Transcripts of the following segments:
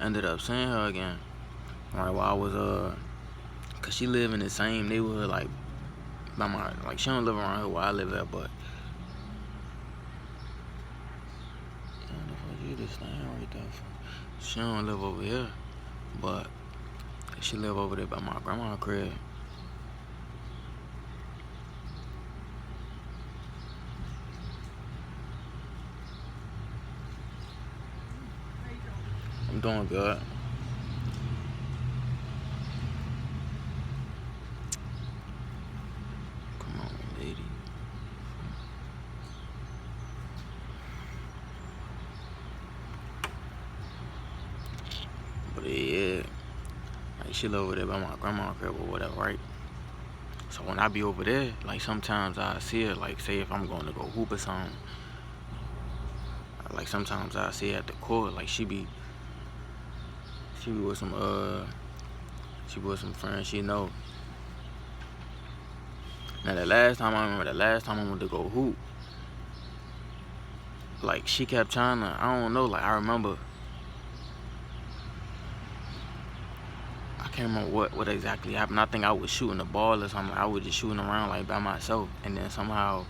ended up seeing her again. Right, while I was cause she live in the same neighborhood, like by my, like she don't live around here where I live at, but you just stand right there. She don't live over here, but she live over there by my grandma's crib. I'm doing good. Come on, lady. But yeah, like she live over there by my grandma's crib or whatever, right? So when I be over there, like sometimes I see her, like say if I'm going to go hoop or something, like sometimes I see her at the court, like she be with some friends she know. Now the last time I went to go hoop, like she kept trying to, I don't know, like I remember, I can't remember what exactly happened. I think I was shooting the ball or something. I was just shooting around like by myself, and then somehow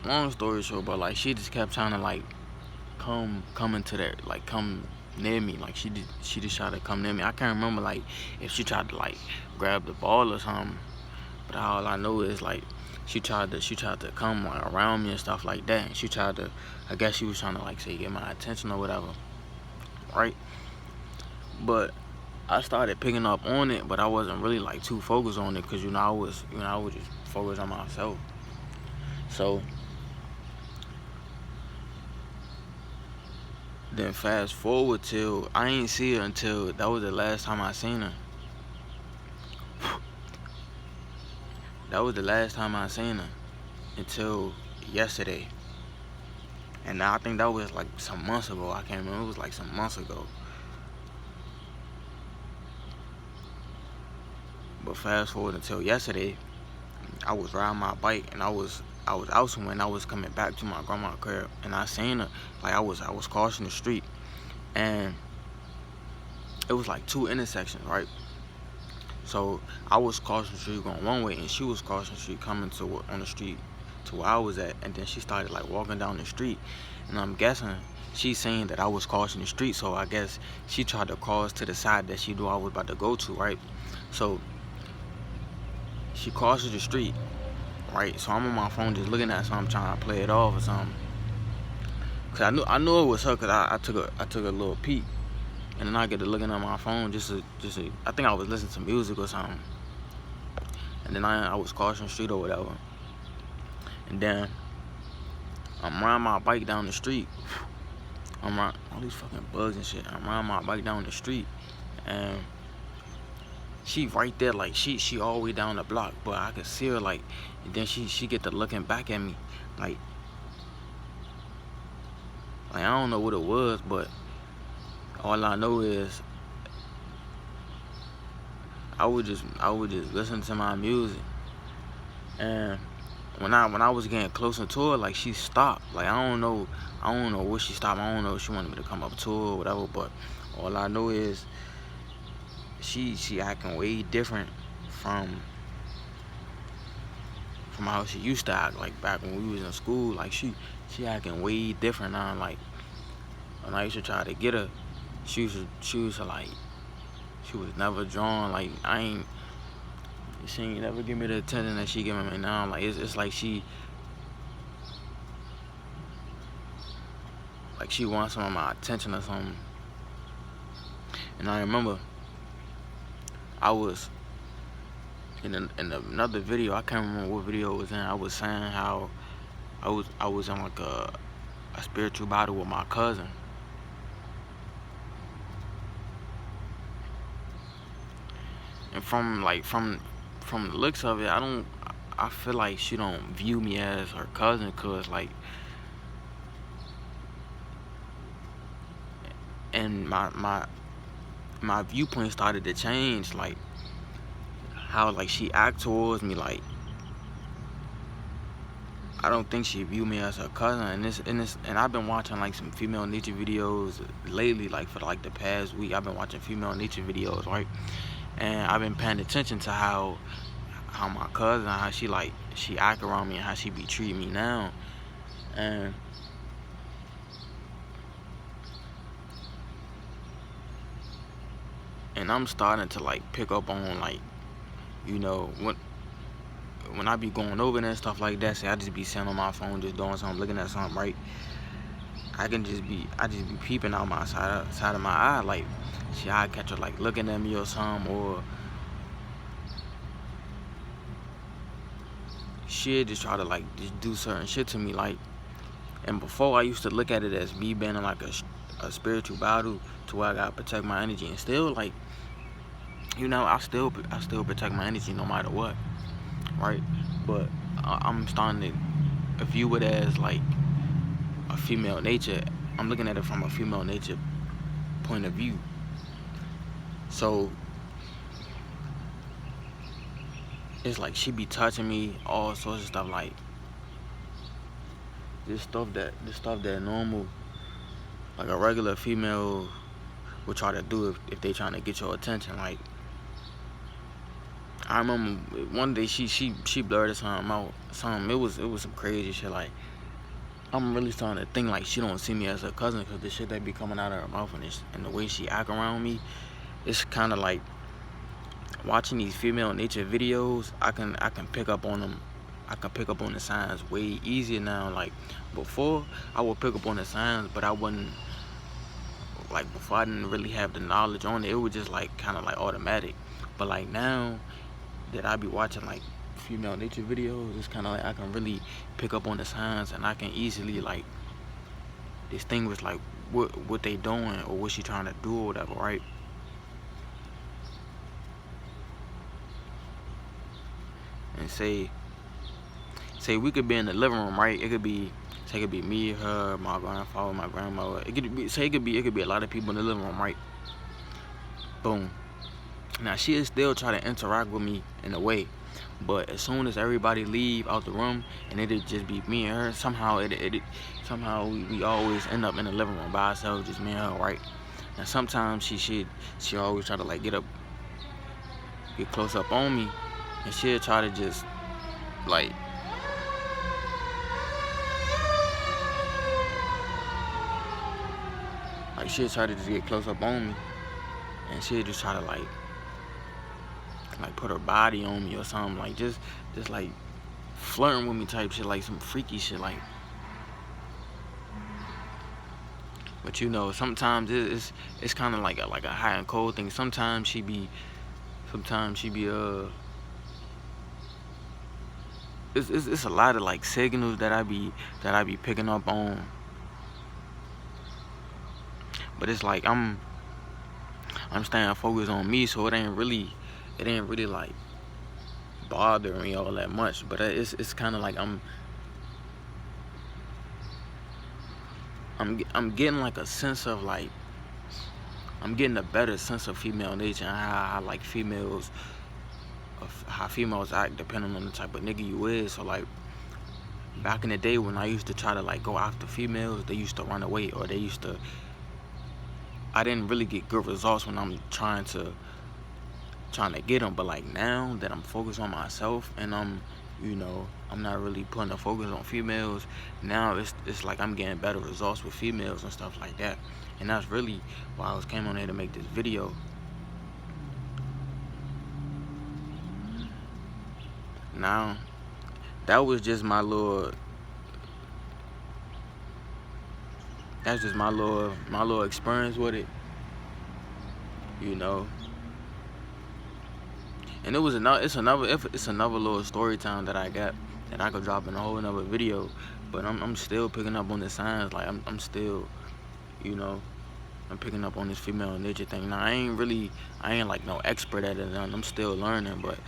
long story short, but like she just kept trying to like come into that, like come near me, like she just tried to come near me. I can't remember like if she tried to like grab the ball or something, but all I know is like she tried to come like around me and stuff like that, and she tried to, I guess she was trying to like say get my attention or whatever, right? But I started picking up on it, but I wasn't really like too focused on it, because I was just focused on myself. So then fast forward till I ain't see her until that was the last time I seen her. That was the last time I seen her until yesterday. And I think that was like some months ago. I can't remember. It was like some months ago. But fast forward until yesterday, I was riding my bike and I was out somewhere, and I was coming back to my grandma's crib, and I seen her. Like I was crossing the street, and it was like two intersections, right? So I was crossing the street going one way, and she was crossing the street coming on the street to where I was at, and then she started like walking down the street, and I'm guessing she's saying that I was crossing the street, so I guess she tried to cross to the side that she knew I was about to go to, right? So she crosses the street, right? So I'm on my phone just looking at something, trying to play it off or something, cause I knew it was her, cause I took a little peek. And then I get to looking at my phone just to, I think I was listening to music or something. And then I was crossing the street or whatever. And then I'm riding my bike down the street. I'm riding all these fucking bugs and shit. I'm riding my bike down the street, and she right there, like she all the way down the block, but I could see her like, and then she get to looking back at me, like I don't know what it was, but all I know is I would just listen to my music, and when I was getting closer to her, like she stopped. Like I don't know what she stopped. I don't know if she wanted me to come up to her or whatever, but all I know is she acting way different from how she used to act, like back when we was in school. Like she acting way different now. Like when I used to try to get her, she was like, she was never drawn. Like she ain't never give me the attention that she giving me now. Like it's like she wants some of my attention or something. And I remember I was in another video. I can't remember what video it was in. I was saying how I was in like a spiritual battle with my cousin. And from the looks of it, I feel like she don't view me as her cousin, cause like, and my viewpoint started to change, like how like she act towards me. Like I don't think she view me as her cousin, and I've been watching like some female nature videos lately, like for like the past week. I've been watching female nature videos, right? And I've been paying attention to how my cousin, how she act around me and how she be treating me now. And I'm starting to like pick up on, like, you know, when I be going over there and stuff like that, say I just be sitting on my phone just doing something, looking at something, right? I just be peeping out my side of my eye, like I catch her like looking at me or something, or she'd just try to like just do certain shit to me, like. And before, I used to look at it as me being in like a spiritual battle to where I gotta protect my energy, and still, like, you know, I still protect my energy no matter what, right? But I'm starting to view it as like a female nature. I'm looking at it from a female nature point of view. So it's like she be touching me, all sorts of stuff, like this stuff that normal, like a regular female would try to do if they trying to get your attention. Like, I remember one day she blurted something out, it was some crazy shit. Like, I'm really starting to think like she don't see me as her cousin, because the shit that be coming out of her mouth and the way she act around me, it's kind of like watching these female nature videos. I can pick up on them. I can pick up on the signs way easier now. Like, before, I would pick up on the signs, but I wouldn't, like, before I didn't really have the knowledge on it. It was just like kind of like automatic. But like now that I be watching like female nature videos, it's kind of like I can really pick up on the signs, and I can easily like distinguish like what they doing or what she trying to do or whatever, right? And say we could be in the living room, right? It could be me, her, my grandfather, my grandmother. It could be a lot of people in the living room, right? Boom. Now she'll still try to interact with me in a way, but as soon as everybody leave out the room and it'll just be me and her, somehow we always end up in the living room by ourselves, just me and her, right? And sometimes she always try to like get close up on me, and she'll try to just like she'll try to just get close up on me, and she'll just try to like put her body on me or something, like just like flirting with me type shit, like some freaky shit, like. But you know, sometimes it's kind of like a hot and cold thing. Sometimes she be it's a lot of like signals that I be picking up on. But it's like I'm staying focused on me, so it ain't really like bothering me all that much. But it's kind of like I'm getting like a sense of like, I'm getting a better sense of female nature and how like how females act depending on the type of nigga you is. So like back in the day when I used to try to like go after females, they used to run away, or I didn't really get good results when I'm trying to get them. But like now that I'm focused on myself and I'm not really putting the focus on females, now it's like I'm getting better results with females and stuff like that. And that's really why I came on here to make this video. Now, that was just my little experience with it, you know. And it's another little story time that I got that I could drop in a whole another video. But I'm still picking up on the signs. Like I'm still, I'm picking up on this female nature thing. Now I ain't like no expert at it. I'm still learning, but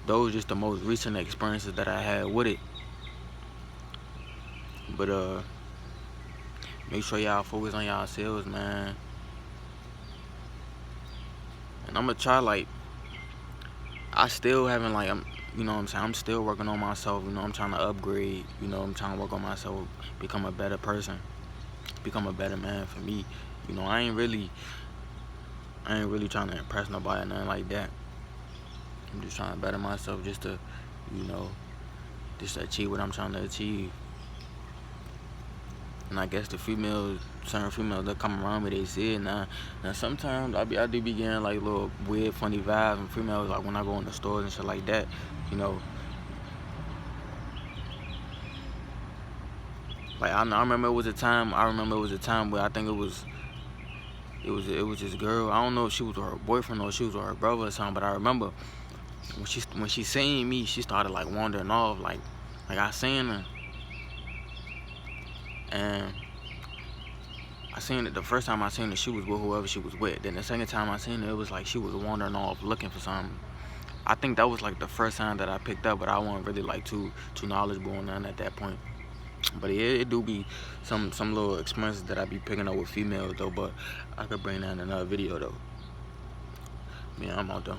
those are just the most recent experiences that I had with it. But make sure y'all focus on y'allselves, man. And I'm gonna try, like, I still haven't, like, you know what I'm saying, I'm still working on myself, you know, I'm trying to upgrade, you know, I'm trying to work on myself, become a better person, become a better man for me. You know, I ain't really trying to impress nobody or nothing like that. I'm just trying to better myself just to, you know, just to achieve what I'm trying to achieve. And I guess certain females that come around me, they see it now. Now sometimes I do be getting like little weird, funny vibes from females, like when I go in the stores and shit like that. You know, like I remember it was a time. Where I think it was this girl. I don't know if she was with her boyfriend or she was with her brother or something. But I remember when she seen me, she started like wandering off. Like I seen her, and I seen it the first time I seen her, she was with whoever she was with. Then the second time I seen her, it was like she was wandering off looking for something. I think that was like the first sign that I picked up, but I wasn't really like too knowledgeable on that at that point. But it do be some little experiences that I be picking up with females though. But I could bring that in another video though. Yeah, I'm out though.